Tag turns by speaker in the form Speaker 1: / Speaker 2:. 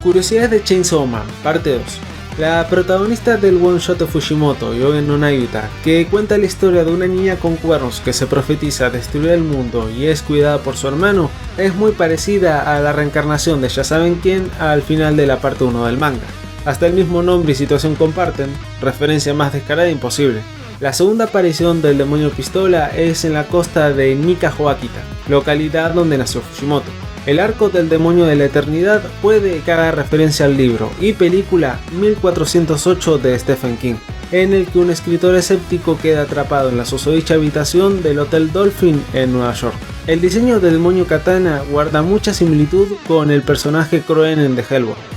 Speaker 1: Curiosidades de Chainsaw Man, parte 2. La protagonista del one shot de Fujimoto, Yogen no Nayuta, que cuenta la historia de una niña con cuernos que se profetiza destruir el mundo y es cuidada por su hermano, es muy parecida a la reencarnación de ya saben quién al final de la parte 1 del manga. Hasta el mismo nombre y situación comparten, referencia más descarada imposible. La segunda aparición del demonio pistola es en la costa de Nikahoakita, localidad donde nació Fujimoto. El arco del demonio de la eternidad puede que haga referencia al libro y película 1408 de Stephen King, en el que un escritor escéptico queda atrapado en la susodicha habitación del Hotel Dolphin en Nueva York. El diseño del demonio katana guarda mucha similitud con el personaje Kroenen de Hellboy.